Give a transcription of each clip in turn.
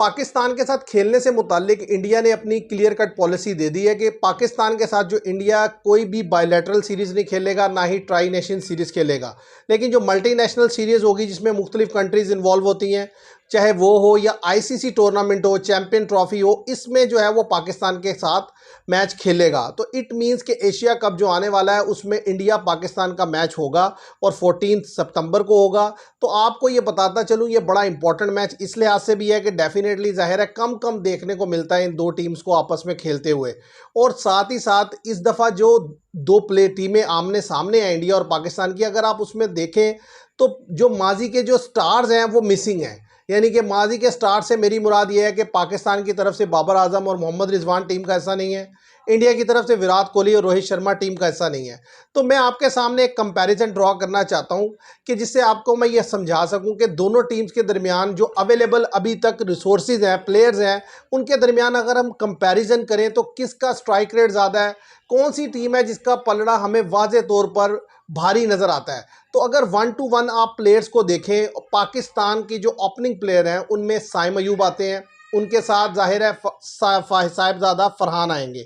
पाकिस्तान के साथ खेलने से मुतालिक इंडिया ने अपनी क्लियर कट पॉलिसी दे दी है कि पाकिस्तान के साथ जो इंडिया कोई भी बायलैटरल सीरीज़ नहीं खेलेगा, ना ही ट्राई नेशन सीरीज़ खेलेगा। लेकिन जो मल्टीनेशनल सीरीज़ होगी जिसमें मुख्तलिफ कंट्रीज़ इन्वॉल्व होती हैं, चाहे वो हो या आईसीसी टूर्नामेंट हो, चैंपियन ट्रॉफी हो, इसमें जो है वो पाकिस्तान के साथ मैच खेलेगा। तो इट मीन्स कि एशिया कप जो आने वाला है उसमें इंडिया पाकिस्तान का मैच होगा और 14 सितंबर को होगा। तो आपको ये बताता चलूँ, ये बड़ा इंपॉर्टेंट मैच इस लिहाज से भी है कि डेफिनेटली ज़ाहिर है कम कम देखने को मिलता है इन दो टीम्स को आपस में खेलते हुए। और साथ ही साथ इस दफ़ा जो दो टीमें आमने सामने हैं इंडिया और पाकिस्तान की, अगर आप उसमें देखें तो जो माजी के जो स्टार्स हैं वो मिसिंग हैं। यानी कि माजी के स्टार से मेरी मुराद ये है कि पाकिस्तान की तरफ से बाबर आजम और मोहम्मद रिजवान टीम का हिस्सा नहीं है, इंडिया की तरफ से विराट कोहली और रोहित शर्मा टीम का हिस्सा नहीं है। तो मैं आपके सामने एक कंपैरिजन ड्रॉ करना चाहता हूं कि जिससे आपको मैं ये समझा सकूं कि दोनों टीम्स के दरमियान जो अवेलेबल अभी तक रिसोर्सेज हैं, प्लेयर्स हैं, उनके दरमियान अगर हम कंपैरिजन करें तो किसका स्ट्राइक रेट ज़्यादा है, कौन सी टीम है जिसका पलड़ा हमें वाज़े तौर पर भारी नज़र आता है। तो अगर 1 टू 1 आप प्लेयर्स को देखें, पाकिस्तान की जो ओपनिंग प्लेयर हैं उनमें साइम अयूब आते हैं, उनके साथ जाहिर है साहिबजादा फरहान आएंगे।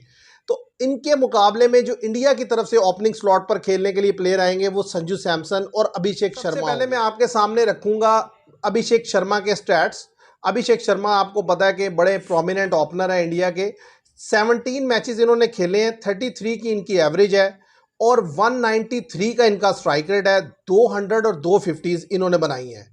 तो इनके मुकाबले में जो इंडिया की तरफ से ओपनिंग स्लॉट पर खेलने के लिए प्लेयर आएंगे वो संजू सैमसन और अभिषेक शर्मा। सबसे पहले मैं आपके सामने रखूंगा अभिषेक शर्मा के स्टैट्स। अभिषेक शर्मा आपको पता है कि बड़े प्रोमिनेंट ओपनर है इंडिया के। 17 मैचेस इन्होंने खेले हैं, 33 की इनकी एवरेज है और 193 का इनका स्ट्राइक रेट है। 200 और 250 इन्होंने बनाई हैं।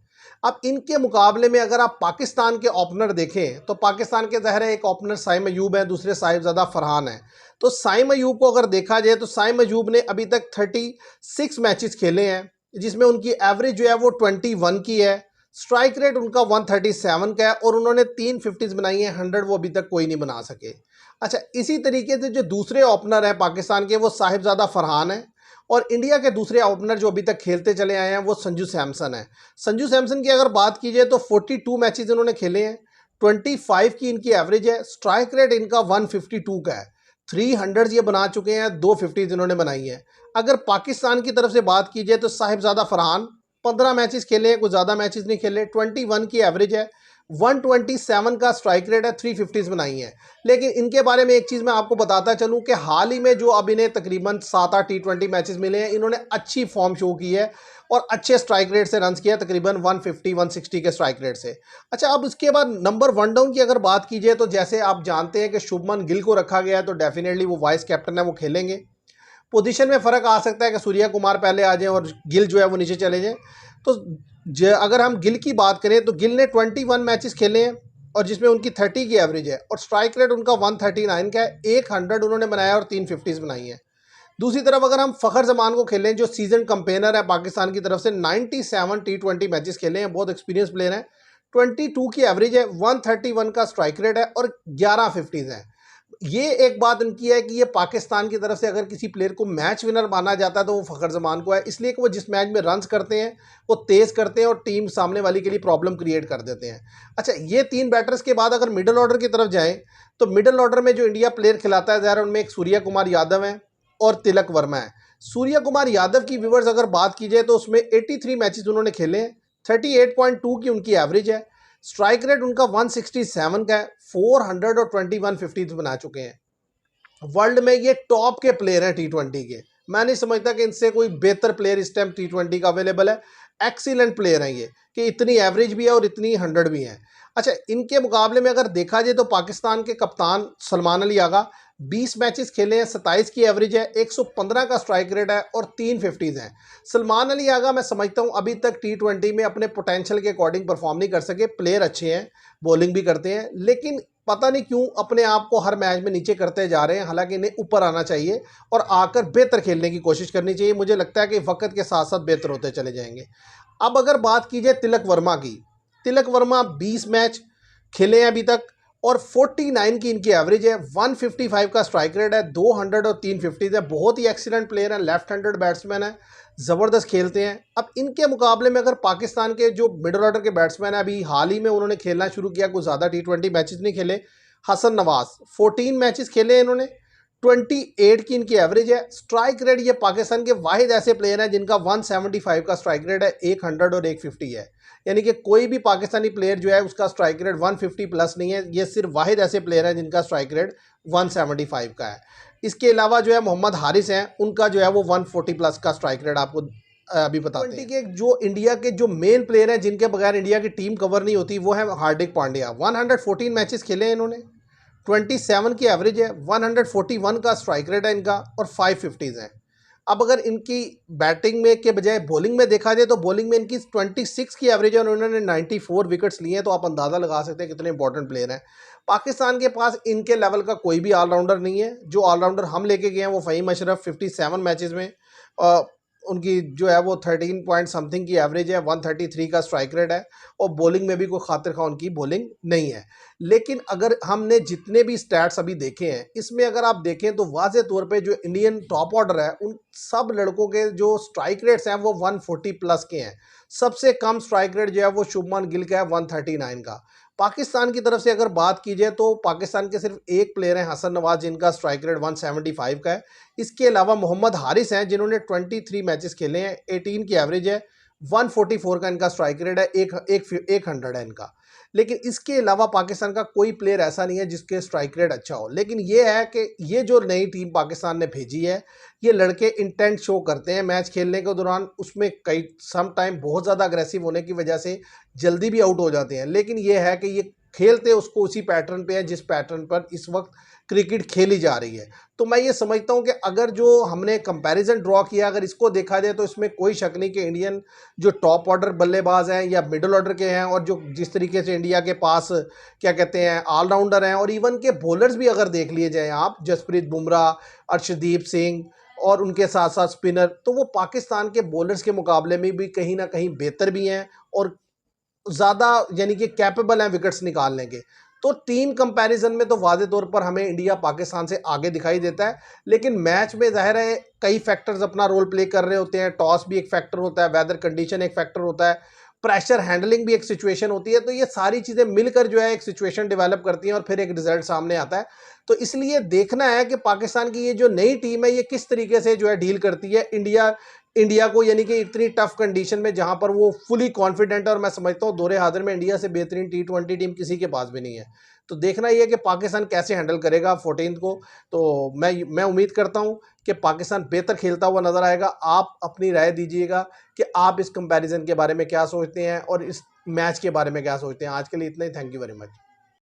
अब इनके मुकाबले में अगर आप पाकिस्तान के ओपनर देखें तो पाकिस्तान के ज़ाहिर है एक ओपनर साइम अयूब है, दूसरे साहिबजादा फरहान है। तो साइम अयूब को अगर देखा जाए तो साइम अयूब ने अभी तक 36 मैचेस खेले हैं जिसमें उनकी एवरेज जो है वो 21 की है, स्ट्राइक रेट उनका 137 का है और उन्होंने 350 बनाई है, 100 वो अभी तक कोई नहीं बना सके। अच्छा, इसी तरीके से जो दूसरे ओपनर हैं पाकिस्तान के वो साहिबजादा फरहान है और इंडिया के दूसरे ओपनर जो अभी तक खेलते चले आए हैं वो संजू सैमसन है। संजू सैमसन की अगर बात की जाए तो 42 मैचेस इन्होंने खेले हैं, 25 की इनकी एवरेज है, स्ट्राइक रेट इनका 152 का है, 300 ये बना चुके हैं, 250 इन्होंने बनाई है। अगर पाकिस्तान की तरफ से बात की जाए तो साहिबजादा फरहान 15 मैचेस खेले हैं, कुछ ज़्यादा मैचेस नहीं खेले, 21 की एवरेज है, 127 का स्ट्राइक रेट है, 350 बनाई है। लेकिन इनके बारे में एक चीज़ मैं आपको बताता चलूं कि हाल ही में जो अब इन्हें तकरीबन 7-8 T20 मैचेस मिले हैं, इन्होंने अच्छी फॉर्म शो की है और अच्छे स्ट्राइक रेट से रन किया, तकरीबन 150-160 के स्ट्राइक रेट से। अच्छा, अब उसके बाद नंबर 1 डाउन की अगर बात की जाए तो जैसे आप जानते हैं कि शुभमन गिल को रखा गया है तो डेफिनेटली वो वाइस कैप्टन है, वो खेलेंगे। पोजीशन में फ़र्क आ सकता है कि सूर्या कुमार पहले आ जाएं और गिल जो है वो नीचे चले जाएं। तो अगर हम गिल की बात करें तो गिल ने 21 मैचेस खेले हैं और जिसमें उनकी 30 की एवरेज है और स्ट्राइक रेट उनका 139 का है, 100 उन्होंने बनाया और 350 बनाई है। दूसरी तरफ अगर हम फ़खर जमान को खेलें जो सीजन कंपेनर है पाकिस्तान की तरफ से, 97 T20 मैचेस खेले हैं, बहुत एक्सपीरियंस प्लेयर हैं, 22 की एवरेज है, 131 का स्ट्राइक रेट है और 11 50 है। ये एक बात इनकी है कि ये पाकिस्तान की तरफ से अगर किसी प्लेयर को मैच विनर माना जाता है तो वो फ़खर जमान को है, इसलिए कि वो जिस मैच में रन्स करते हैं वो तेज़ करते हैं और टीम सामने वाली के लिए प्रॉब्लम क्रिएट कर देते हैं। अच्छा, ये 3 बैटर्स के बाद अगर मिडल ऑर्डर की तरफ जाएं तो मिडल ऑर्डर में जो इंडिया प्लेयर खिलाता है ज़रा उनमें एक सूर्या कुमार यादव है और तिलक वर्मा है। सूर्या कुमार यादव की व्यूवर्स अगर बात की जाए तो उसमें 83 मैचेस उन्होंने खेले हैं, 38.2 की उनकी एवरेज है, स्ट्राइक रेट उनका 167 का है, 400 और 2150 बना चुके हैं। वर्ल्ड में ये टॉप के प्लेयर हैं T20 के। मैं नहीं समझता कि इनसे कोई बेहतर प्लेयर इस टाइम T20 का अवेलेबल है। एक्सीलेंट प्लेयर हैं ये कि इतनी एवरेज भी है और इतनी 100 भी हैं। अच्छा, इनके मुकाबले में अगर देखा जाए तो पाकिस्तान के कप्तान सलमान अली आगा 20 मैचेस खेले हैं, 27 की एवरेज है, 115 का स्ट्राइक रेट है और 350 हैं। सलमान अली आगा मैं समझता हूं अभी तक T20 में अपने पोटेंशियल के अकॉर्डिंग परफॉर्म नहीं कर सके। प्लेयर अच्छे हैं, बॉलिंग भी करते हैं, लेकिन पता नहीं क्यों अपने आप को हर मैच में नीचे करते जा रहे हैं। हालांकि इन्हें ऊपर आना चाहिए और आकर बेहतर खेलने की कोशिश करनी चाहिए। मुझे लगता है कि वक्त के साथ साथ बेहतर होते चले जाएंगे। अब अगर बात की जाए तिलक वर्मा की, तिलक वर्मा 20 मैच खेले हैं अभी तक और 49 की इनकी एवरेज है, 155 का स्ट्राइक रेट है, 200 और 350 है। बहुत ही एक्सीलेंट प्लेयर हैं, लेफ्ट हैंडेड बैट्समैन है, ज़बरदस्त खेलते हैं। अब इनके मुकाबले में अगर पाकिस्तान के जो मिडल ऑर्डर के बैट्समैन हैं, अभी हाल ही में उन्होंने खेलना शुरू किया, कुछ ज़्यादा T20 मैचेस नहीं खेले, हसन नवाज 14 मैचेस खेले इन्होंने, 28 की इनकी एवरेज है। स्ट्राइक रेट ये पाकिस्तान के वाहिद ऐसे प्लेयर हैं जिनका 175 का स्ट्राइक रेट है, 100 और 150 है। यानी कि कोई भी पाकिस्तानी प्लेयर जो है उसका स्ट्राइक रेट 150 प्लस नहीं है। ये सिर्फ वाहिद ऐसे प्लेयर हैं जिनका स्ट्राइक रेट 175 का है। इसके अलावा जो है मोहम्मद हारिस हैं, उनका जो है वो 140 प्लस का स्ट्राइक रेट आपको अभी बताते हैं। के जो इंडिया के जो मेन प्लेयर हैं जिनके बगैर इंडिया की टीम कवर नहीं होती वो है हार्दिक पांड्या। 114 मैचेस खेले हैं इन्होंने, 27 की एवरेज है, 141 का स्ट्राइक रेट है इनका और 550 हैं। अब अगर इनकी बैटिंग में के बजाय बॉलिंग में देखा जाए तो बॉलिंग में इनकी 26 की एवरेज है और उन्होंने 94 विकेट्स लिए हैं। तो आप अंदाज़ा लगा सकते हैं कितने इंपॉर्टेंट प्लेयर हैं। पाकिस्तान के पास इनके लेवल का कोई भी ऑलराउंडर नहीं है। जो ऑलराउंडर हम लेके गए हैं वो फ़हीम अशरफ, 57 मैचेस में उनकी जो है वो 13 पॉइंट समथिंग की एवरेज है, 133 का स्ट्राइक रेट है और बॉलिंग में भी कोई खातिर खा उनकी बॉलिंग नहीं है। लेकिन अगर हमने जितने भी स्टैट्स अभी देखे हैं इसमें अगर आप देखें तो वाज़े तौर पे जो इंडियन टॉप ऑर्डर है उन सब लड़कों के जो स्ट्राइक रेट्स हैं वो 140 प्लस के हैं। सबसे कम स्ट्राइक रेट जो है वो शुभमन गिल का है, 139 का। पाकिस्तान की तरफ से अगर बात की जाए तो पाकिस्तान के सिर्फ एक प्लेयर हैं हसन नवाज जिनका स्ट्राइक रेट 175 का है। इसके अलावा मोहम्मद हारिस हैं जिन्होंने 23 मैचेस खेले हैं, 18 की एवरेज है, 144 का इनका स्ट्राइक रेट है, 100 है इनका। लेकिन इसके अलावा पाकिस्तान का कोई प्लेयर ऐसा नहीं है जिसके स्ट्राइक रेट अच्छा हो। लेकिन ये है कि ये जो नई टीम पाकिस्तान ने भेजी है ये लड़के इंटेंट शो करते हैं मैच खेलने के दौरान, उसमें कई सम टाइम बहुत ज़्यादा अग्रेसिव होने की वजह से जल्दी भी आउट हो जाते हैं। लेकिन ये है कि ये खेलते उसको उसी पैटर्न पे है जिस पैटर्न पर इस वक्त क्रिकेट खेली जा रही है। तो मैं ये समझता हूँ कि अगर जो हमने कंपैरिजन ड्रॉ किया अगर इसको देखा जाए तो इसमें कोई शक नहीं कि इंडियन जो टॉप ऑर्डर बल्लेबाज हैं या मिडिल ऑर्डर के हैं और जो जिस तरीके से इंडिया के पास क्या कहते हैं ऑलराउंडर हैं और इवन के बॉलर्स भी अगर देख लिए जाएँ आप, जसप्रीत बुमराह, अर्शदीप सिंह और उनके साथ साथ स्पिनर, तो वो पाकिस्तान के बॉलर्स के मुकाबले में भी कहीं ना कहीं बेहतर भी हैं और ज़्यादा यानी कि कैपेबल हैं विकेट्स निकालने के। तो टीम कंपैरिजन में तो वाज़े तौर पर हमें इंडिया पाकिस्तान से आगे दिखाई देता है। लेकिन मैच में ज़ाहिर है कई फैक्टर्स अपना रोल प्ले कर रहे होते हैं। टॉस भी एक फैक्टर होता है, वेदर कंडीशन एक फैक्टर होता है, प्रेशर हैंडलिंग भी एक सिचुएशन होती है। तो ये सारी चीज़ें मिलकर जो है एक सिचुएशन डेवलप करती हैं और फिर एक रिजल्ट सामने आता है। तो इसलिए देखना है कि पाकिस्तान की ये जो नई टीम है ये किस तरीके से जो है डील करती है इंडिया को, यानी कि इतनी टफ कंडीशन में जहां पर वो फुली कॉन्फिडेंट है। और मैं समझता हूँ दौरे हाजिर में इंडिया से बेहतरीन T20 टीम किसी के पास भी नहीं है। तो देखना ये है कि पाकिस्तान कैसे हैंडल करेगा 14 को। तो मैं उम्मीद करता हूँ कि पाकिस्तान बेहतर खेलता हुआ नजर आएगा। आप अपनी राय दीजिएगा कि आप इस कंपैरिजन के बारे में क्या सोचते हैं और इस मैच के बारे में क्या सोचते हैं। आज के लिए इतना ही, थैंक यू वेरी मच।